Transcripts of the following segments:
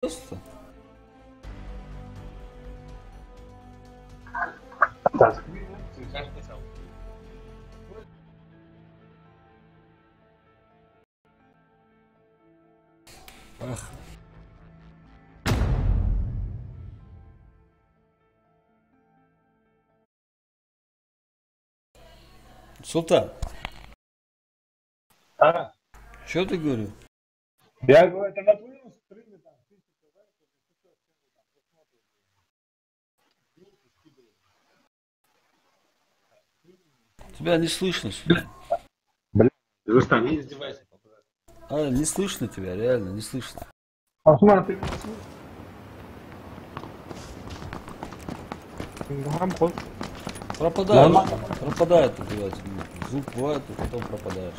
Просто. Ах. Султан, А, что ты говорю? я говорю, это на твоем стриме там тысяча лайков, и ты что, там посмотришь. Тебя не слышно сюда. Блин, вы что, не издевайся, папа. Не слышно тебя, реально, не слышно. Осман, ты меня слышишь? Пропадаешь. Нормально. Пропадает у тебя. Звук бывает, и потом пропадаешь.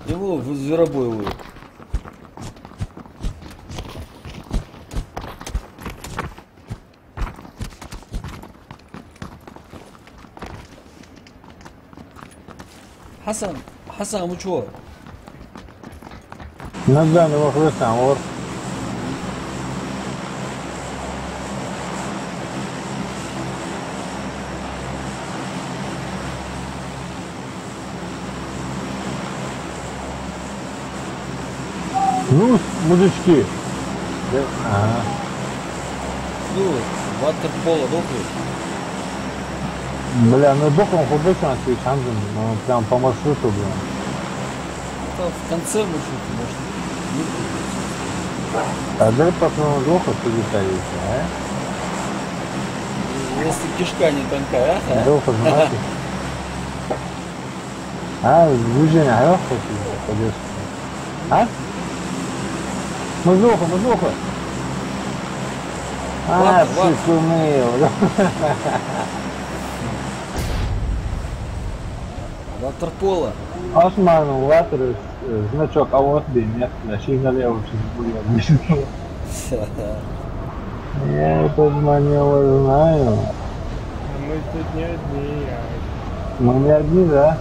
Его в зверобой. Хасан, ну чё? Надо его хлыстам, вот. Ну, мужички. Ага. Ну, ватерполо добрый. Бля, ну боком художник ты шансом, ну прям по маршруту, бля. Это в конце маршрута, может. А дай пацану плохо ты витаете, а? Если кишка не тонкая, а? Плохо знаете. А, движение легко пойдешь. А? Мазуха. А, Ладно. сумел. Ватерполо. Осман, ватер, значок, а вот нет, шли налево, сейчас будет. Я этот маневр знаю. А мы тут не одни, Мы не одни, да?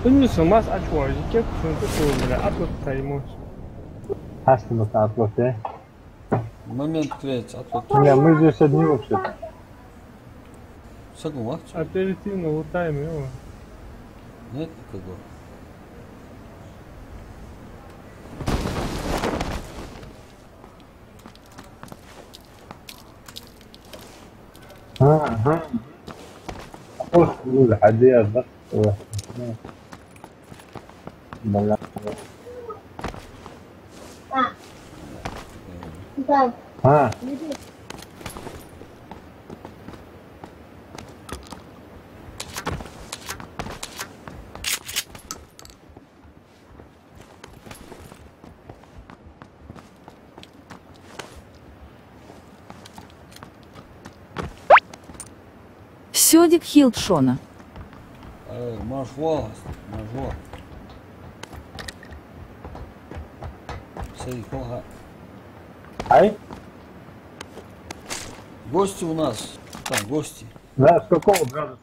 Bunu sığmaz aç var. İki kuşunu tutuyorlar. At o tutayım. Hasta отплот, да? Момент клеится. Не, мы здесь одни вообще. Согласен. Оперативно лутаем его. Нет никого. Ага. Ну, الحديات بس. بلا. ها. Сёдик Хилдшона. Мажва. Сейфолга. Ай? Гости у нас. Там гости. Да, с какого градуса?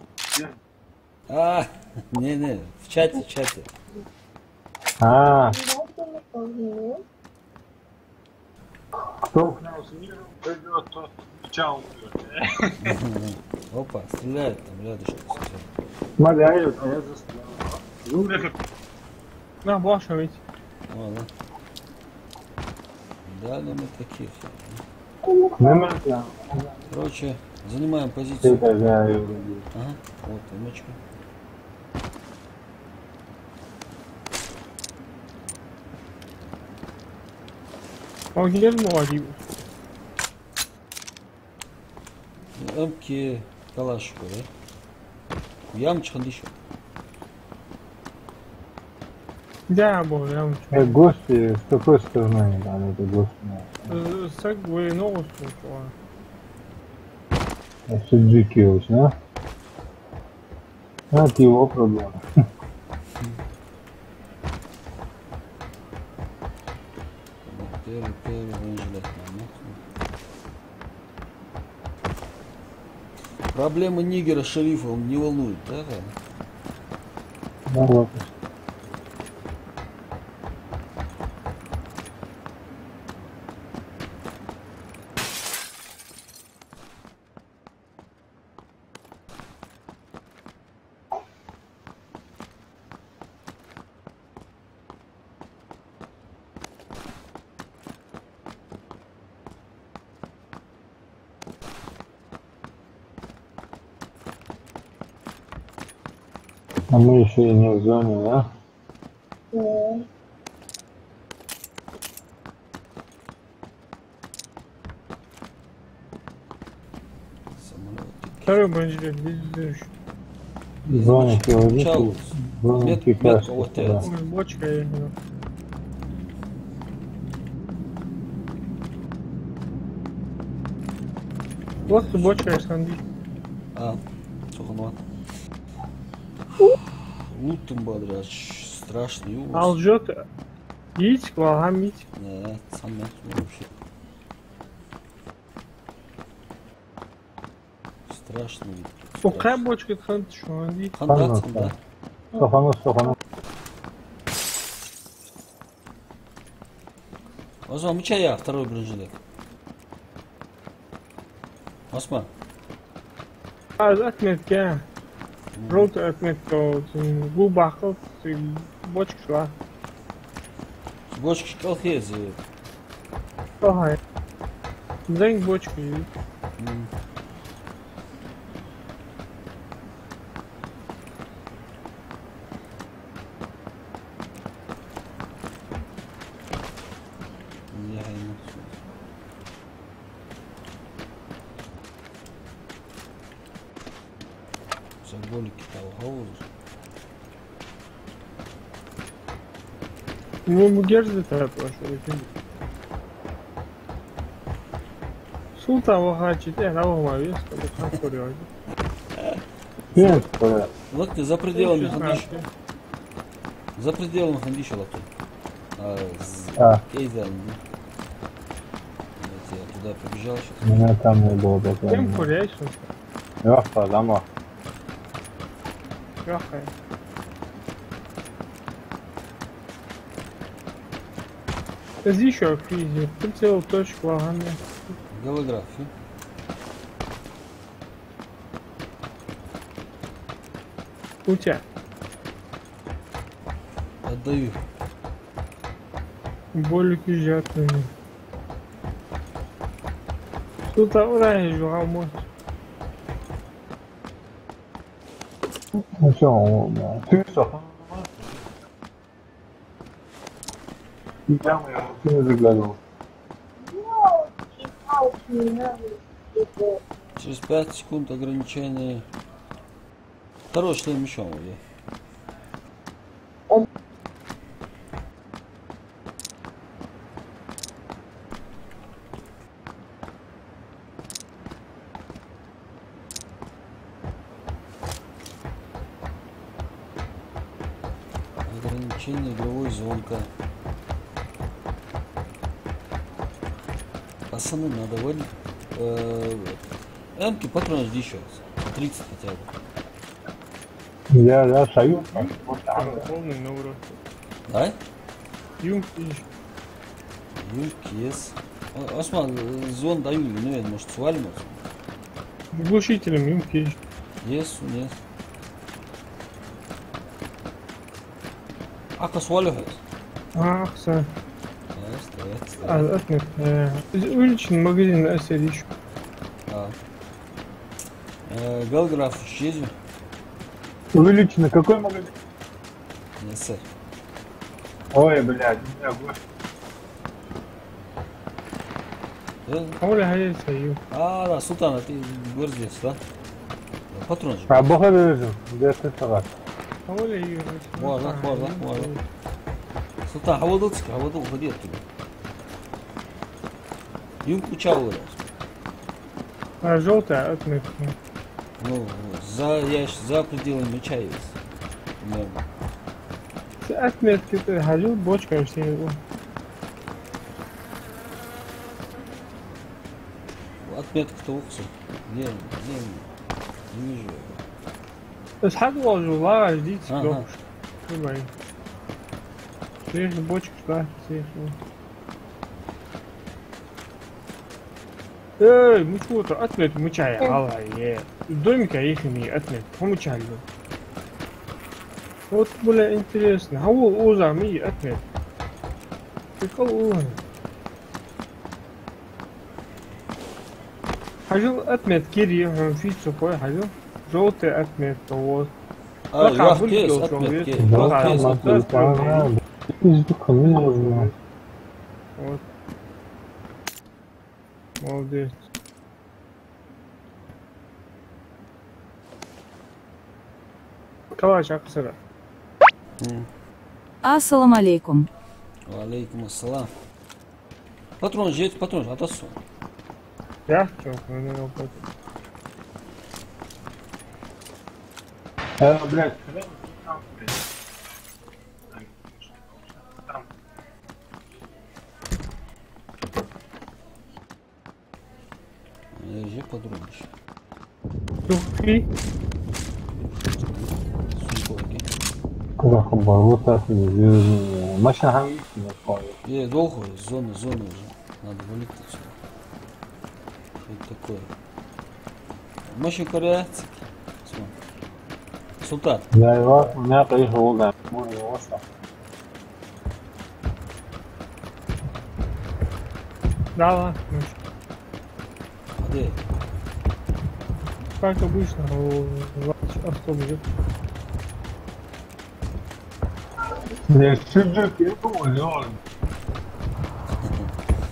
Не, в чате. А. Кто к нам с миром придет, тот меча умрет. Опа, стреляет там рядышком. Смотри, а я застрял. На, Баша ведь. Ладно. Дали мы таких. Моментально. Короче, занимаем позицию. Ага, вот имечко. А где же молодец? МК Калашников, да? Ямчхан еще. Да, был, я вам Гости, с какой стороны там это гости? Сак вы новость Суджики, да? Это его проблема. Первый бронежилет. Проблемы нигера шерифа он не волнует, да? Ну вот. А мы еще и не в зоне, да? Второй бронежилет, следующий. В зоне километров. Чаус. В зоне Метка кикаш. вот Да. это. Ой, бочка я не знаю. Вот бочка из ханди. А, сохан Лутым бодраш, страшный ужас. Ал жет. Митик, валгам митик. Да, сам вообще. Страшный. O qay бочка ханди şu an değil. Хандат, да. Софану. Осман, мыча я, второй бронежилет. Осман. Az atmetga. Rot atmetga. Bu baqıl бочка шла. Бочки колхезы. Ага. Зэнг бочка. Заболики того. Ну, bu gerçi tarafı var şöyle şimdi. Sultan vakacı değil ama var ya. Tabii koruyor. Нет, да. Вот ты за пределами Хандиша. За пределами Хандиша лапты. Кейзер. Я туда побежал сейчас. Меня там не было пока. Kim koruyorsun? Yok adam var. Yok hayır. Здесь еще физи. Прицел точку лагами. Голография. У тебя. Отдаю. Более пиздятный. Тут оружие жуал мой. Ну что, ты что? Я не заглянул. Через 5 секунд ограничения. Второй шлем мечом. Ограничение игровой зонка. Пацаны, надо вводить. Эмки патроны жди еще. 30 хотя бы. Я шаю. Полный на уровне. Да? Юм пиш. Yes. Осман, зон даю, ну, может, свалим? Глушителем юм пиш. Yes. Ака свалю. Ах, sen. Стоять. Az atmet. Ölü için magazin eseri şu. Белграф исчезнет. Увеличено, какой магазин? Не сэр. Ой, блядь, у меня гость. Öyle hayır sayıyor. Да, Султан, ты гордец, да? Патрон же. А бога вижу, где ты салат? Öyle yiyor. Можно. Султан, havadılsın, ходи оттуда. Юм кучал. А желтая отмет. Ну, за пределами мяча есть. Примерно. Отметки-то ходил, бочка все его. Отметка-то уксу. Не вижу. بس حد والله جديد Ага. سلوك شو ليش بوشك راح تصير ايه مش فوت اتلت مشاي الله يا دومك يخني اتلت هو مشاي вот более интересно هو اوزا مي اتلت تقول اوه حاجه اتلت كيري هم في سوبر حاجه желтый отмет вот Yok kes atmet kes. Вот. Молодец. Калач Аксера. Ассалам алейкум. Алейкум ассалам. Патрон жет, патрон атасы. Я? Чё? Ну, ну, Блядь, Je подробнее. Тухи. Сумковки. куда хабар, машина хамит, Долго, зона уже. Надо вылететь отсюда. Что это такое? Машин кореец. Султан. я его, у меня поехал, да, мой его остался. Да, ладно. Где? Как обычно, автобус. Я чуть-чуть, я думал,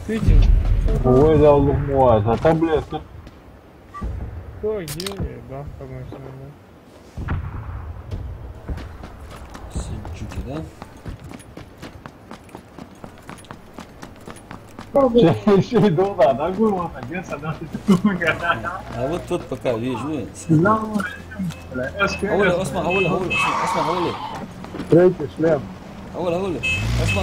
Видите? ой, да, лумуаз, а таблетка. Что, где? Да, конечно, да. Сельчуки, да? Еще и долго, да, было, одеться, да, А вот тут пока вижу. Осма, Осма. третий шлем. Осма.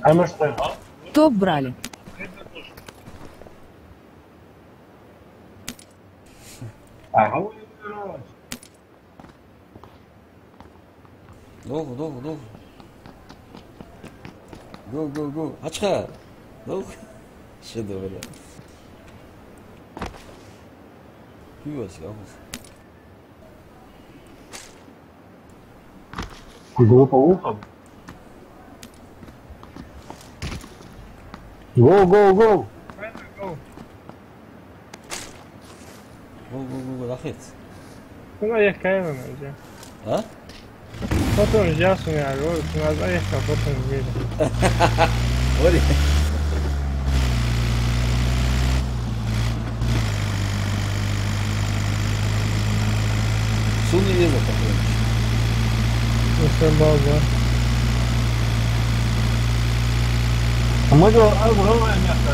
А мы что? Топ брали. Ага, Долго. Go. Ачха. Долго. Что добре. Пиво съелось. группа ухом. Go. Go. Go, лахец. Ну, я кайф, уже. А? Потом ясно, я говорю, надо заехать, а потом видно. Ори. Суни еза такой. Все база. А мы же огромное место.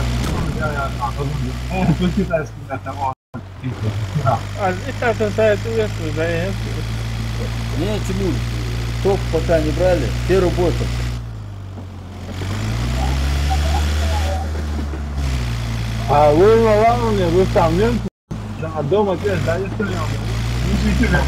Тут китайский место. А это сайт уехал, заехал. Не, Тимур, топ пока не брали, первый ботов. А вы на лауне, вы там нет? Да, дома здесь, да, не стрелял. Действительно.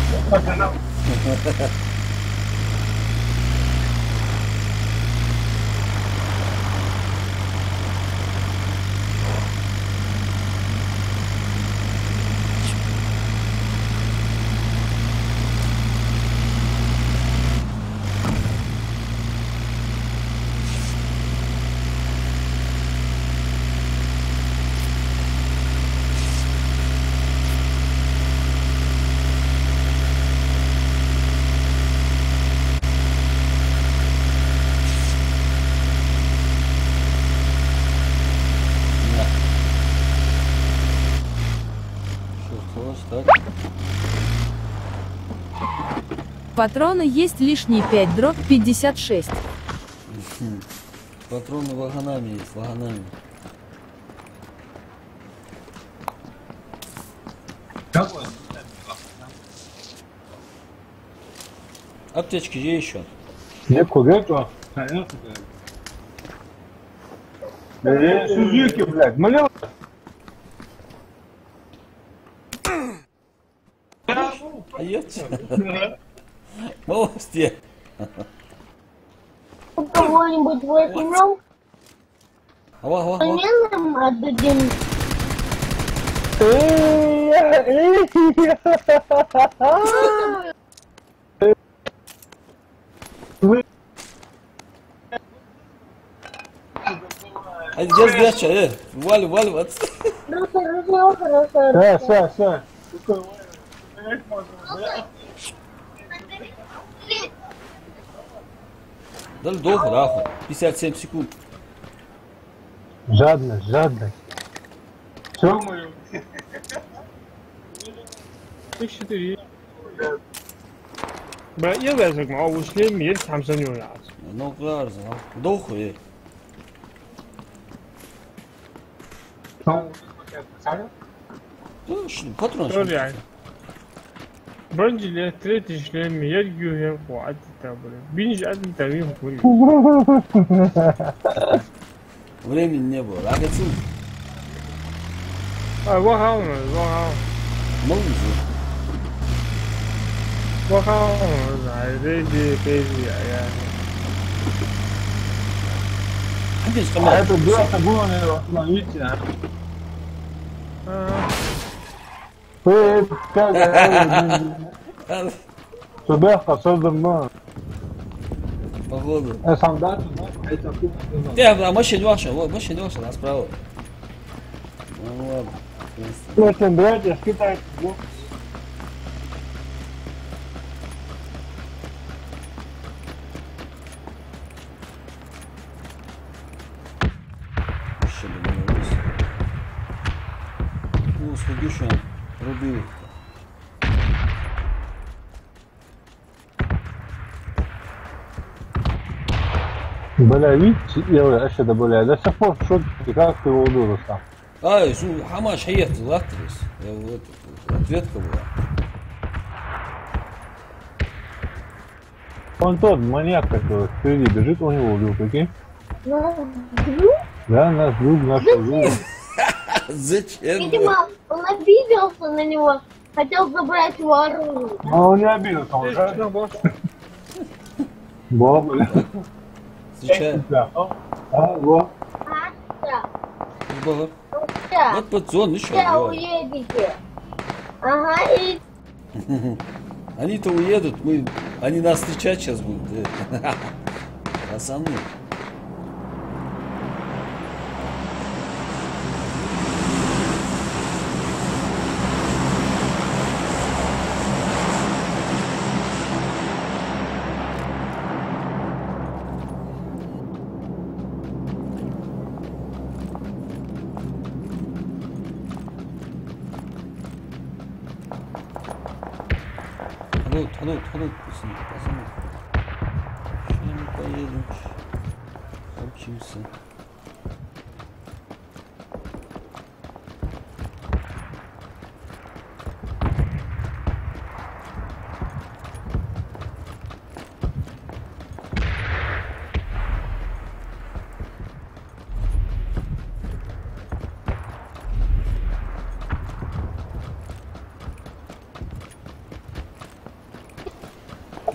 Так. Патроны есть лишние 5 дробь 56. Патроны вагонами есть, вагонами. Кого? Аптечки где еще? Не куда-то. Сузуки, блядь, молил. А я че? Молодец. У кого-нибудь возьмем, Ава. нам отдадим. Hadi gel çayı. Vali at. Хорошо. Все. Дали долго, нахуй. 57 секунд. Жадность. Все мое. 64. Maar eerlijk zeg maar, hoe slim je het gaan zijn jongen. Ну, класс, долго, Ну, что, патрон. Doğru yani. Bence tретий шлем yer güven kuat tabii. Birinci adım tabii bu. Времени не было. А хотел. Вахал. Молодцы. Вахал. Рейди я. Хадиш, А камера. это было, наверное, остановите, а? Собяка создана. Походу. Солдат, Да, машина ваша, нас справа. Ну ладно. очень братья, скитай. Ще домовились. Ну, сходи, що робив. Бля, видите, я вообще да, бля, до сих пор в шоке, как ты его удурил сам. Ай, Хамаш, хаят, лактрис. Ответка была. Он тот маньяк, который впереди бежит, у него убил, прикинь? Да, наш друг, наш друг. Зачем? Видимо, он обиделся на него, хотел забрать его оружие. А он не обиделся, он же... Баба, Встречаем. вот. Да. Бога. Да. Вот пацан, еще. Все уедете. Ага, и Они-то уедут, они нас встречать сейчас будут. Пацаны. Ханут, пацаны. Сейчас мы поедем. Учимся.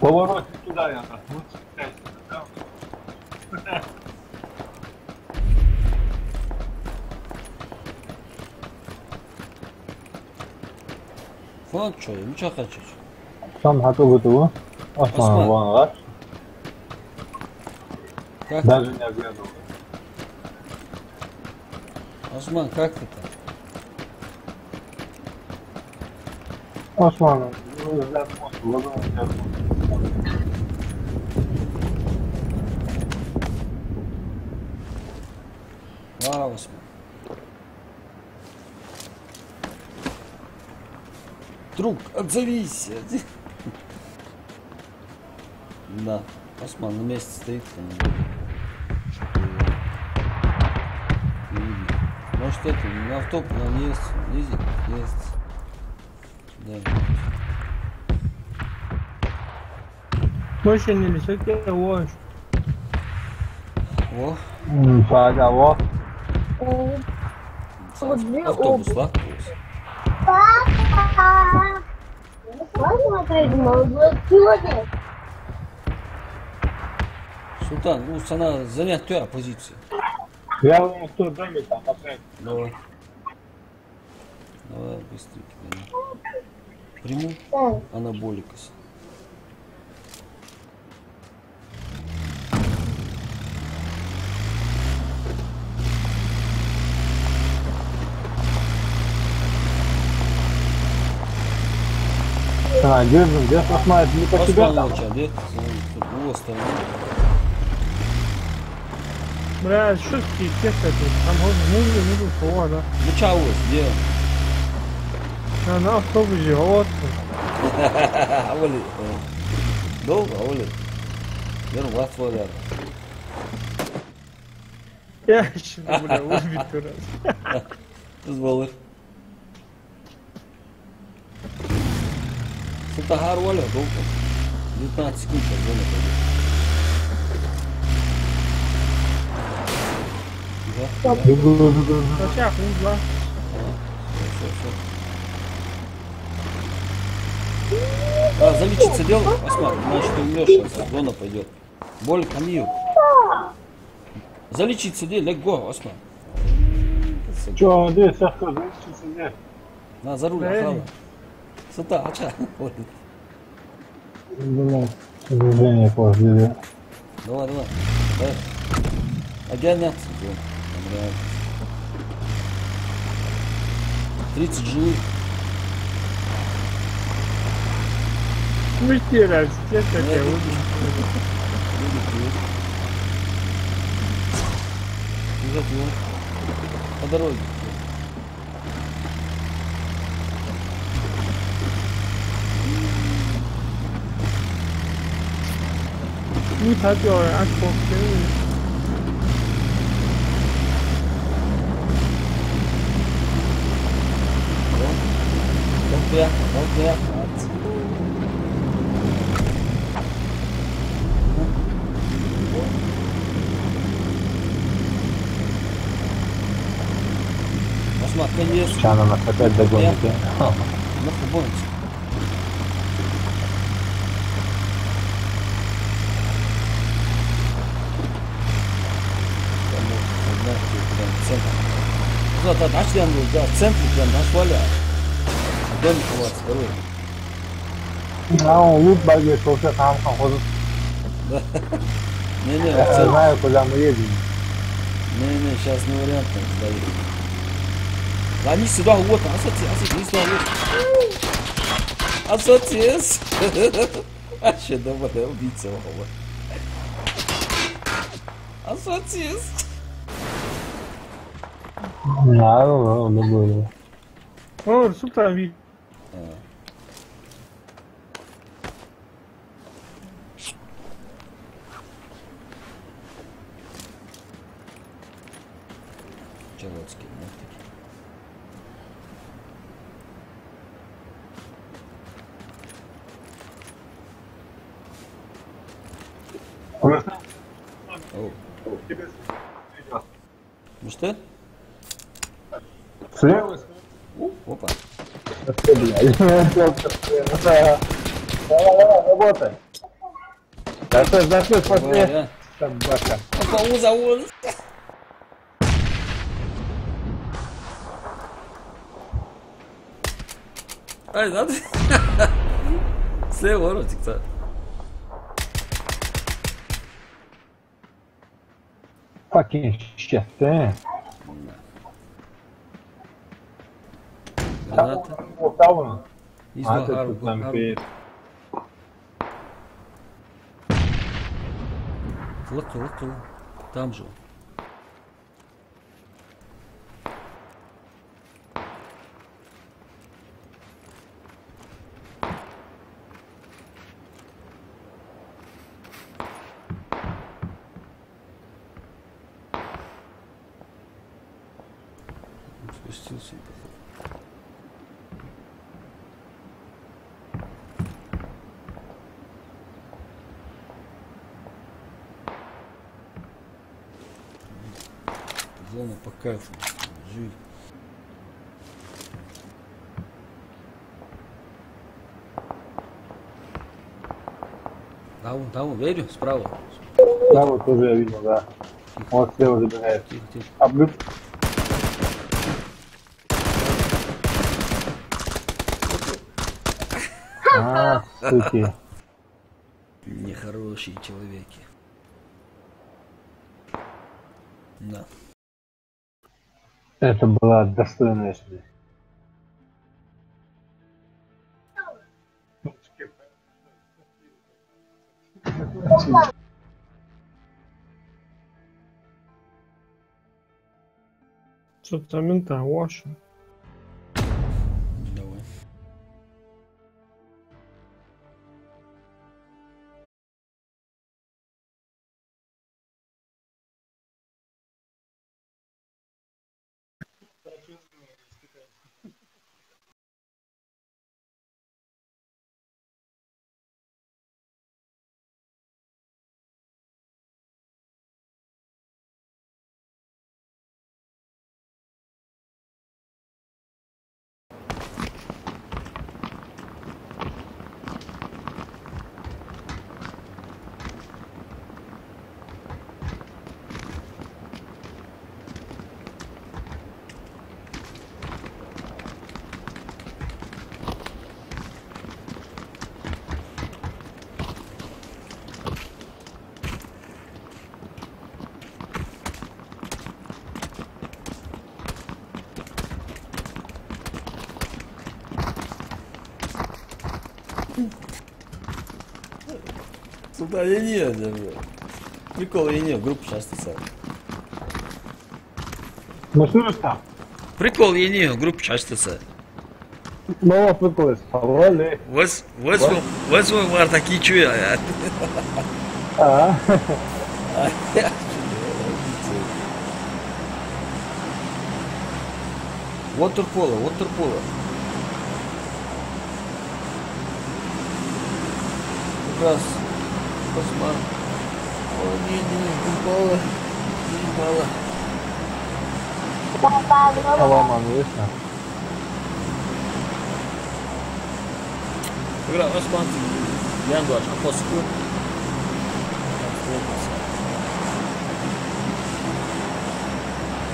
Поворот не туда, я так. Вот, да. Фон что, ничего хочу. Сам готов этого. Осман. Вон, раз. Как Даже не оглядывал. Осман, как ты там? Осман, Вау, Осман. Друг, отзовись. Да, Осман на месте стоит. Может это, на автоп, на есть. Да. Больше не лисок, я вож. О, Погода, автобус, автобус. Папа! Посмотреть, молодой человек. Султан, ну, sana занять твоя позиция. я в том доме там, опять. Давай. Давай быстренько. Приму Да. анаболикус. Держим, здесь посмотрит не по себе Osman там. Hoca de. Bu остальное. Бля, шутки, кеса тут. Там музыку, повода. Ну чего, где? На автобусе, вот. Авали. Долго, авали. Yarın vakti var yani. Я şimdi бля, убить раз. Kız balır. Sultan har var ya dolgo. 19 секунд сейчас зона пойдет. Хотя, узла. Все. А, залечиться делал? Осман, значит ты умрешь сейчас, зона пойдет. Боль, камью. Залечиться делал, легко, Осман. Че, здесь, сейчас что, здесь? На, за руль, Да, охрана. Сюда, ача. Вот. Блин, движение позже. Давай. Огонять. 30 живых. Пусти раз, те такие Нет, убить. Бежать его. По дороге. Ну, хотел, а сколько? Don't there. Осман, конец. Сейчас она нас опять догонит. На футболке. Да, нашли он да, в центре прям нашли. Домик у вас второй. А он лут багет, уже там ходит. Да. Не, Я знаю, куда мы едем. Не, сейчас не вариант там сдают. Они сюда вот, асоци, сюда вот. Асоцис. А что, давай, убийца его. Асоцис. Надо, не было. О, супер, ви. Чалоцкий, ну таки. О. Ну что? Слева? Опа. Что, блядь? Давай, работай. Зашли, смотри. Давай, Собака. Опа, уза. Ай, надо. Слева ротик-то. Fucking shit, Граната. Там. Из А, Бахару. тут нам пеет. Вот. Там же. Спустился. Зона по кайфу. Жить. Там, верю, справа. Да, вот тоже я видел, да. Вот слева забегает. Тихо, тихо. Облюб. Суки. Нехорошие человеки. Да. Это была достойная смерть. Что-то мента ваша. Давай. Сюда я не, прикол я не, в группу сейчас ты сам. Ну что ж там? Прикол я не, в группу сейчас ты сам. Снова пыталась. Повали. Возьму Марта Кичу. Waterpolo. Как раз посмотрим. О, не упало. Ломан, видишь? Как раз посмотрим. Я говорю, а после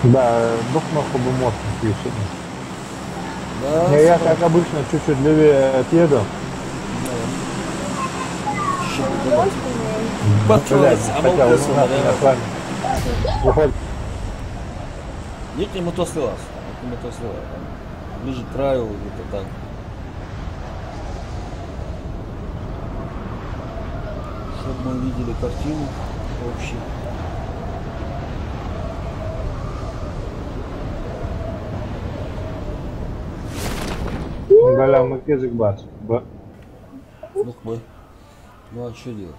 Да, дух нахуй бы мозг включить. Да, Я, как обычно, чуть-чуть левее отъеду. Батрас, а Хотя мы вот на с вами. Выходит. Нет, не мотослилась. Ближе к краю, где-то так. Чтобы мы видели картину общую. Галя, мы язык бац. Ух мой. Ну а что делать?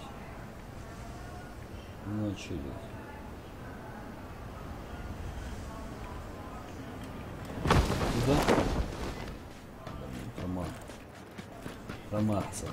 Туда? Проматься.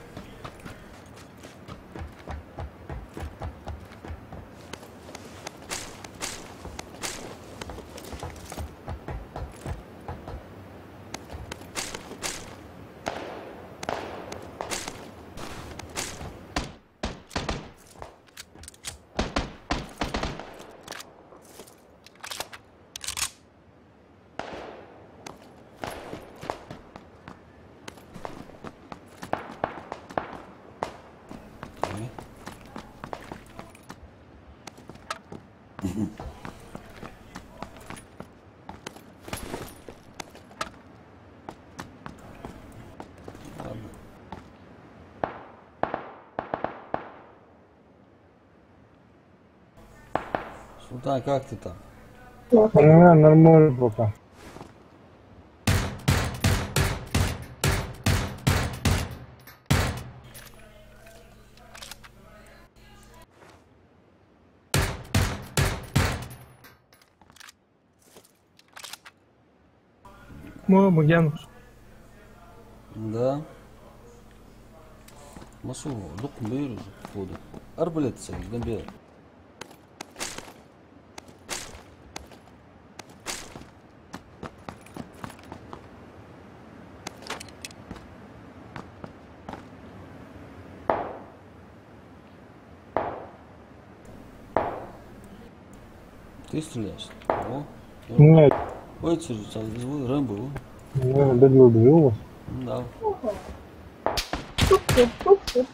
Султан, как ты там? Нормально пока. Мой Багянус. Да. Масу, лук мэр, походу. Арбалет, гамбер. Ты стреляешь? О, Нет, ой, Рэмбо. я добил. Да. Тук-тук.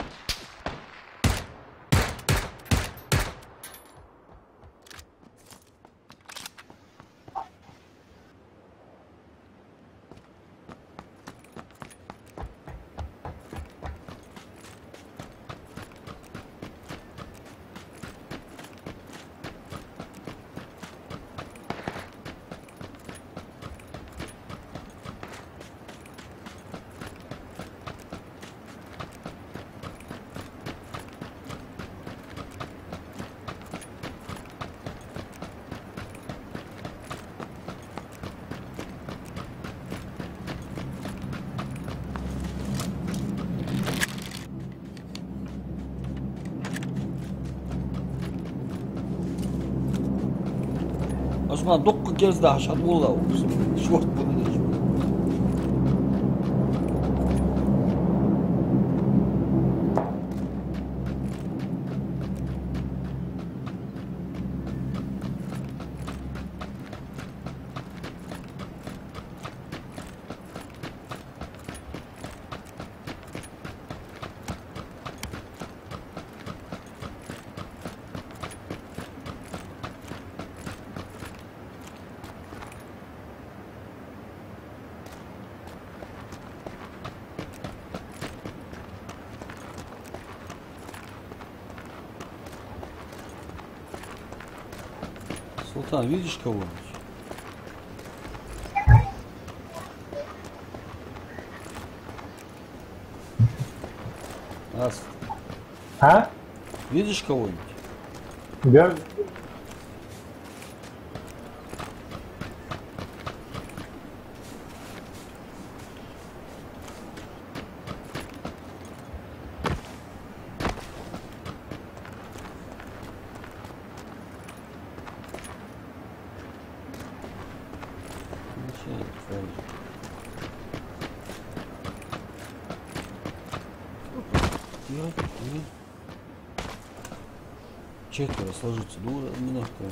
Osman 9 kezdə haşat molla olsun. Şort bunu deyir. Султан, видишь кого-нибудь? Ас, А? видишь кого-нибудь? Я... Четверо сложиться, дура, немножко.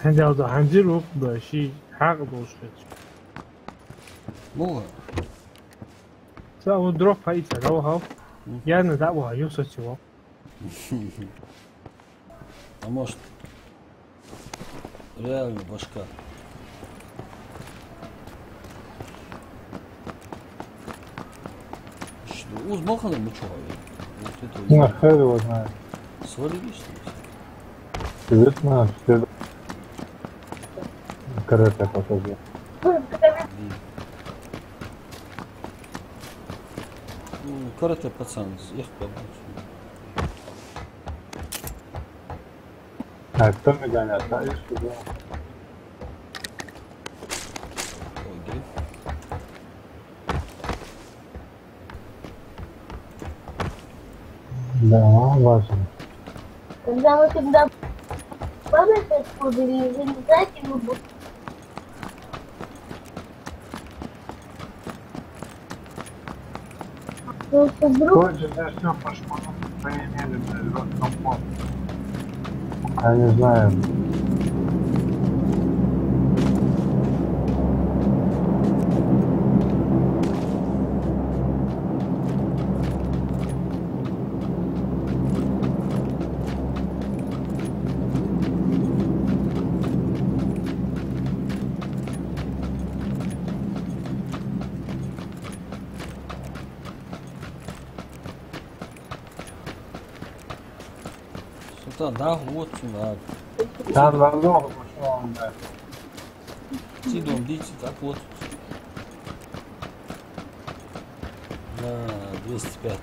هنجي رو داشی حق داشت Мола. це у дров паїться довго я не дав юсо цього А может, реально башка. Что, узмахано мы чего? Вот это На хер его знает. свалились, что ли? Известно, что... Карате покажу. Ну, карате пацан, их побольше. А кто меня гонят? А, я что делал? Ой, гриб. Да, важно. Когда мы тогда помните, откуда или вы не знаете, мы будем... Просто вдруг Позже я все пошло по мере, Роскомфорт. Я не знаю. Да, вот сюда. Там намного пошло, да. Сидом, видите, так вот. На 205.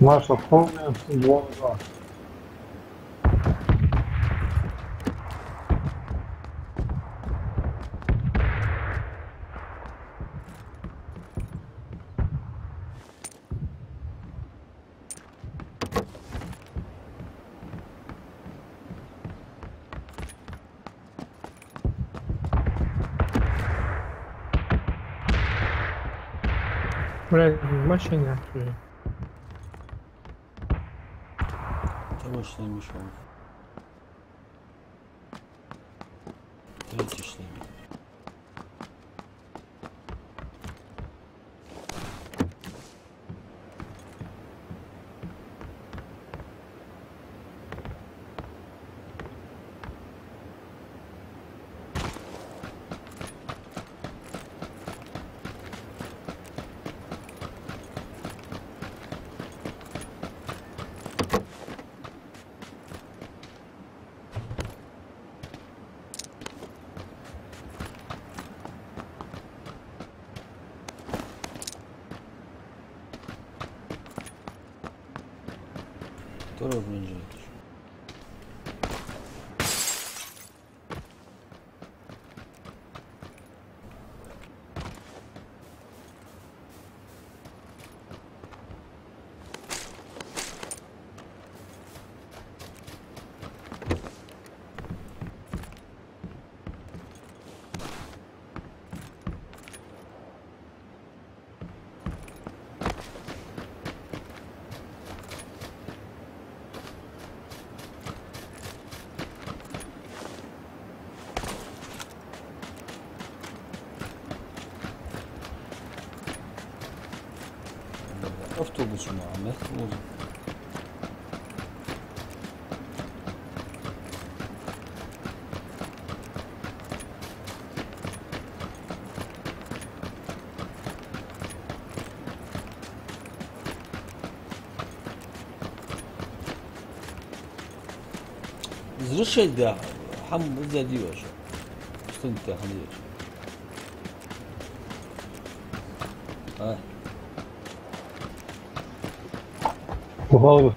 Маша, помню, что 2-2. Блядь, в машине открыли. Мощная мешалка. Третий шлем. Второй бронежилет. Автобус у нас, вот. Разрешать, да. Хам задеваешь. Что ты так делаешь? А. Похоже.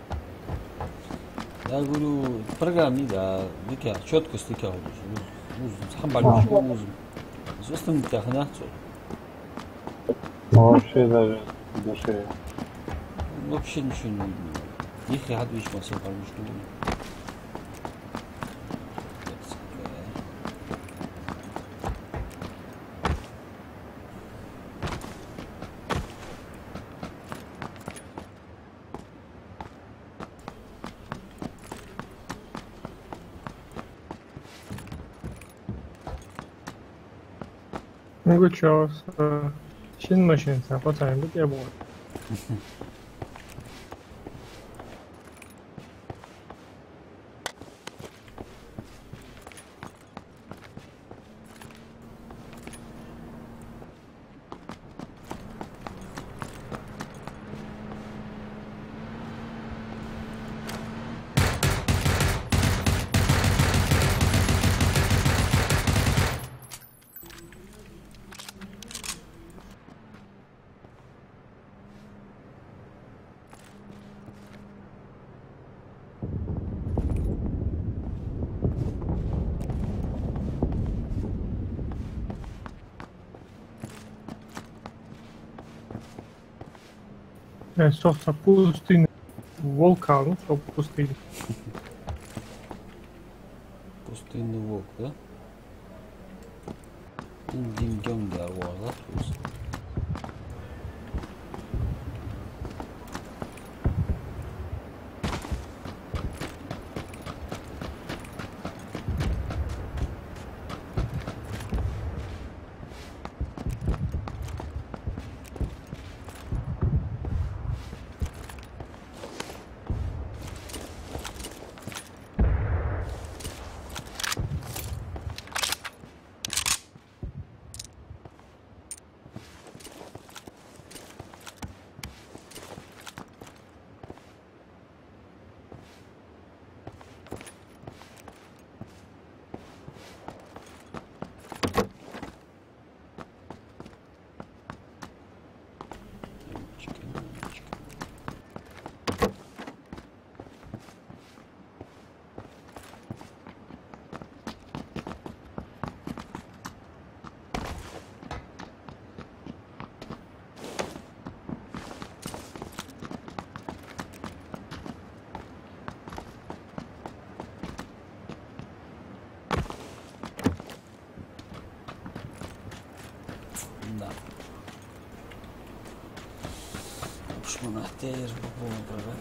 Я говорю, программе, да, дикая, четко стыкал. Сам большой узел. Собственно, так, да, Вообще даже в душе. вообще ничего не видно. Их я отвечу, на все пару что ли. Ну чё,新машин, пацан, будь я был. Собственно, пустынный вулкан, ну, что пустынь. Пустынный волк, да? Дим-дим да, вот, просто. Шмана, ты же по-моему прораб.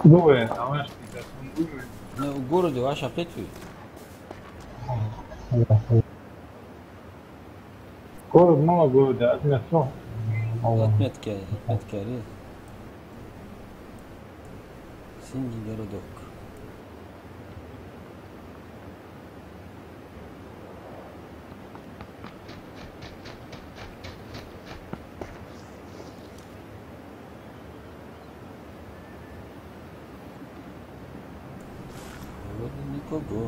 Дует, а у нас сейчас он дует. Ну, в городе ваш опять вы? Город мало города, от метро. Отметки арил. Синий городок. Вроде никого.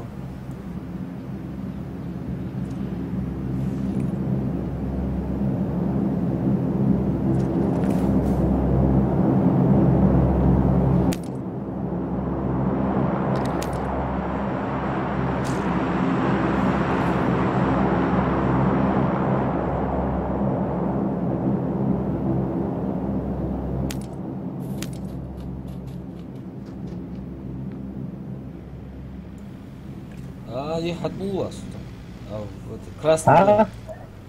их hatbulas. Красный дом.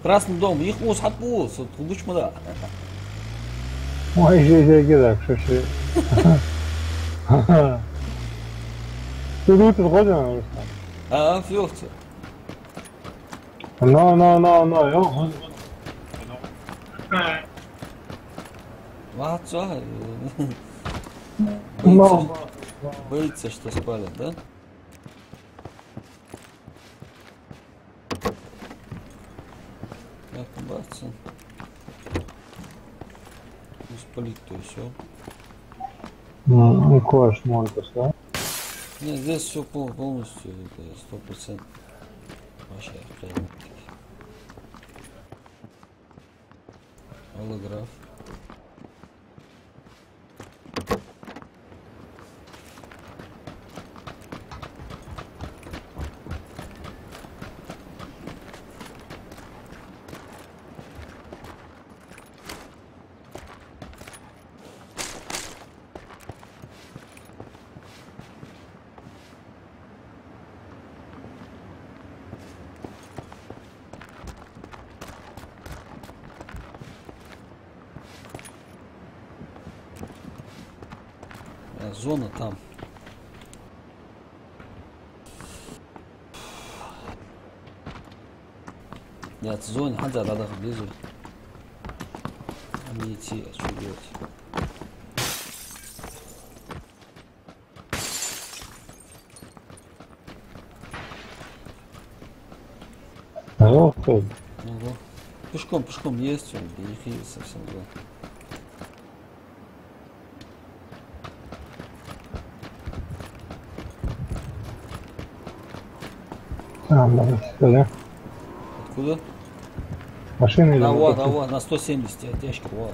Красный дом. Их уз hatbulus. Лучмада. Ой, жеге, шиши. Ты тут входишь? Филхте. No. Ватса. Боится, что спалят, да? Так, бац. Спалить то все. Ну, кош, монтус, да? Нет, здесь все полностью, это 100%. Вообще, прям. Голограф. Зона там. Нет, в зоне надо ближе. А не идти, а что делать? Пешком есть, он их есть совсем, да. Да. Откуда? Машина или вот, на 170 тяжко, вот.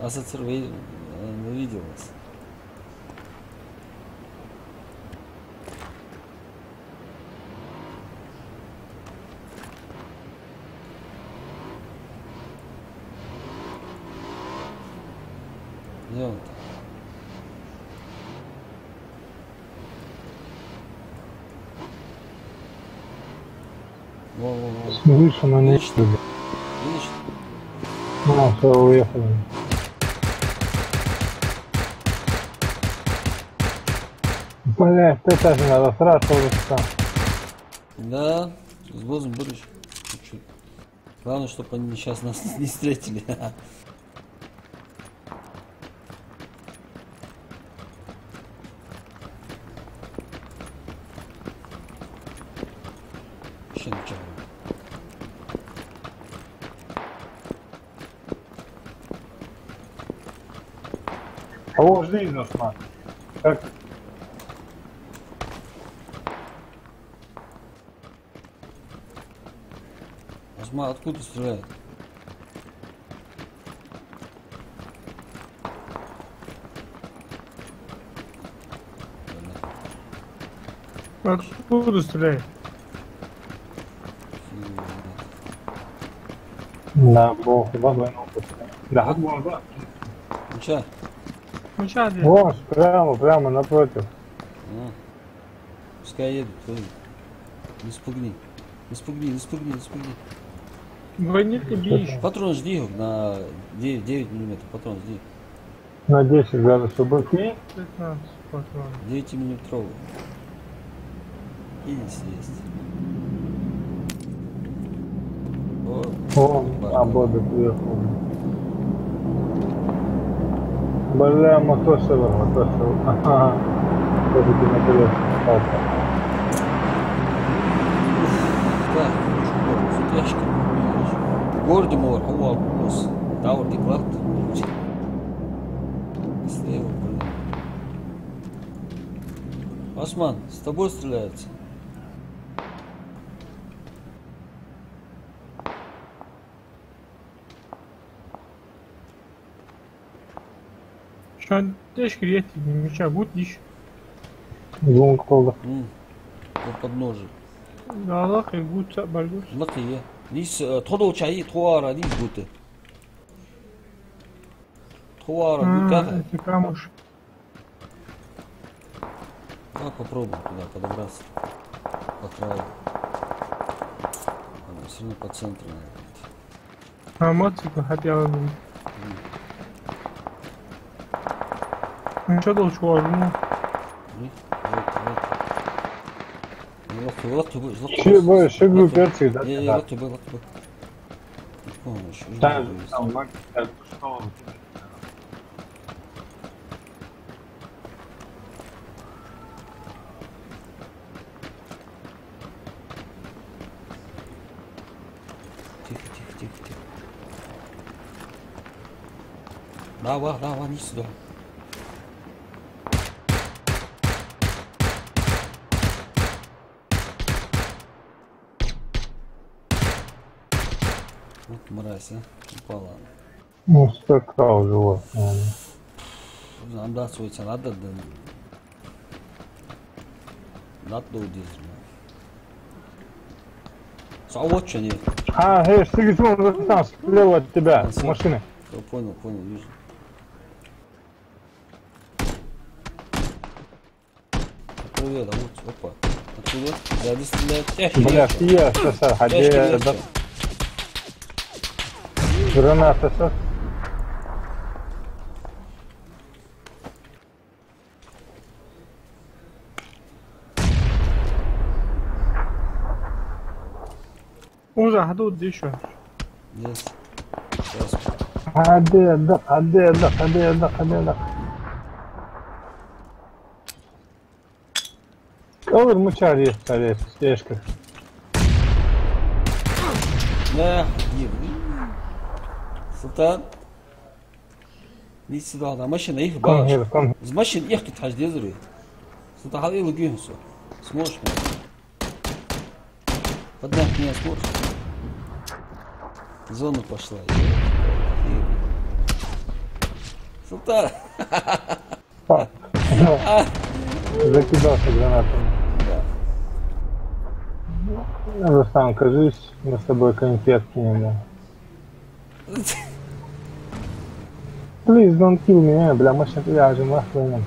Ассоциир видел вас. Где он-то? Во. Выше, но не Видишь? видно. Видишь? Ну, все, уехали. Блять, ты даже надо сразу там. Да, с глазом будешь. Чуть-чуть. Главное, чтобы они сейчас нас не встретили. Вообще ничего. А вот жди, Осман. Как? Осма, откуда стреляет? Откуда стреляет? Да, бог, бабай, да, вот, да. Ну чё? Ну чё, где? Вот, прямо напротив. А. Пускай едут, поедут. Не спугни. Не спугни. Гранит не бьешь. Патрон жди на 9 мм. Патрон жди. На 10 градусов быки. 15 патронов. 9 миллиметровый. Есть. О, а Бобик уехал. Бля, мотосовый. Ага. Тоже ты на колесах остался. Так, сутяшки. Горди мор, хауа бус. Тауэр диплат. Слева, блин. Осман, с тобой стреляются. Şu an teşkil ettiğim müşa gut iş. Гунг колда. По подножию. Allah ki gut balgur. Лакия. Лис тодо чай туара лис гуты. Туара гута. Ты камуш. А попробуем туда подобраться. По краю. Все равно по центру надо. Ha motsiko хотела бы. Ну что долго чувак? Шигу перцы, да? Там, что? Тихо. Давай, не сюда. Вот мразь, а. Упала. Ну, скакал живот. Анда свойца надо, да. Надо удержать. Сауот что нет? А, Сигизмунд, там, слева от тебя, с машины. Понял, вижу. Привет, а вот, опа. Отсюда? Да, не стреляет. Бля, я, сосед, ходи, граната, сосед. Уже хадуд еще. Yes. Сейчас. Hadi. Olur mu çağırıyor Yeşka? Да, Султан. Иди сюда, да, машина их Come баш. here, come. С машин их китаж дезры. Султан, хали лугюнсу. Сможешь меня? Поднять меня сможешь? Зона пошла. Султан. Закидался гранатами. Да. Рустам, кажись, мы с тобой конфетки не дам. Please don't kill me, бля, машина ляжем, нахуй.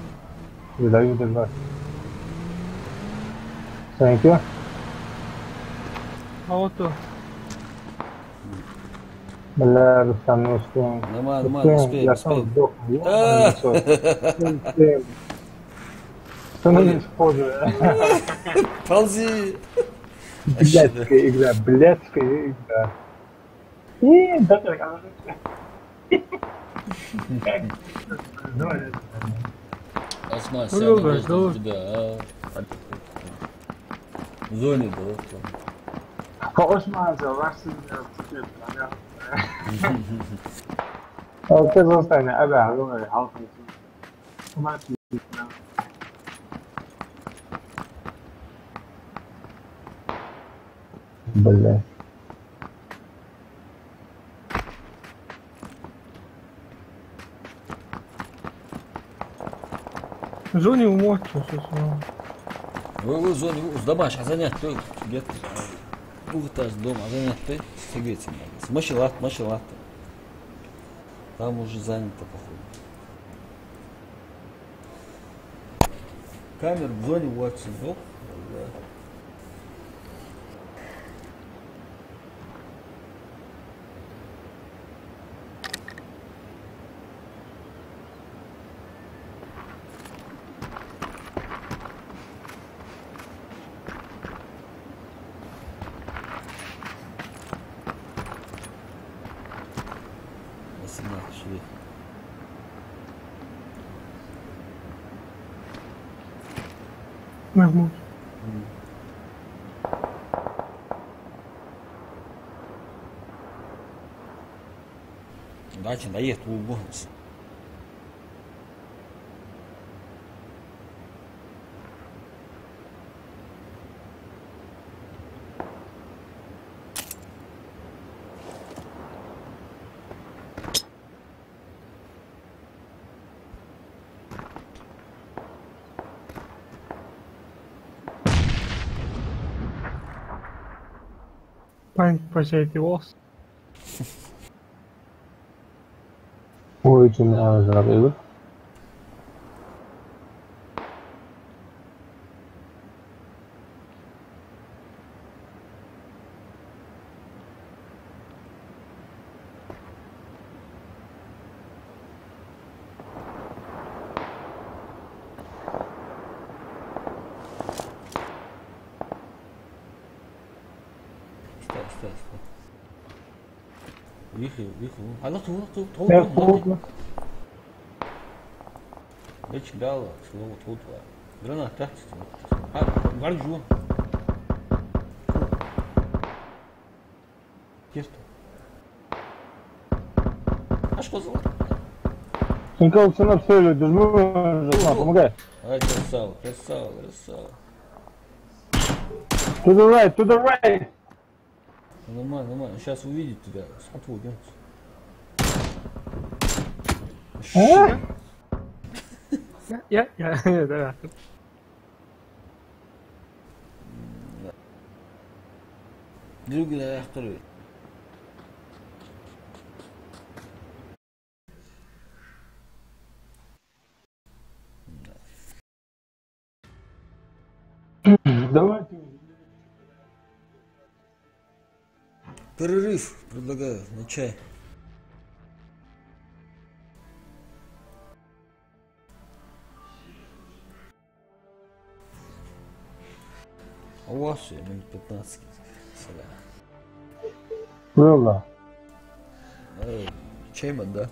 Выдаю до 20. Thank you. Auto. بالله رستم رستم Нормально, رستم успеем, я сам успеем. сдохну. Что не использую? Ползи! Блядская игра, блядская игра. Да как Осман, Ну, самый добрый, важный добрый. у тебя, а? В зоне был. Osman Zavarsın كذا ثانية أبع لغة حلقة ما في بالله В зоне умочу, собственно. Вы в зоне, сдамаш, а занять ты где-то. Двухэтаж дом, а занять ты сигареты надо. Машилат. Там уже занято, походу. Камер в зоне Уотсон. Оп, да. Швед. Mahmut. Дача наехал в бонус. Память прощает его. هو يجي من أول Стой. Выехал. А ну толку. Лечь дала, слово толку. Гранат тактик. А, варджу. Тесто. А что за? Сынков сынок söyle düzmü помогай. Ай, красава. To the right. Нормально. Сейчас увидит тебя. Смотрю, идем. Да. Другие второй. Давайте. Перерыв предлагаю на чай. А у вас все, минут 15. Valla. Çay mı da?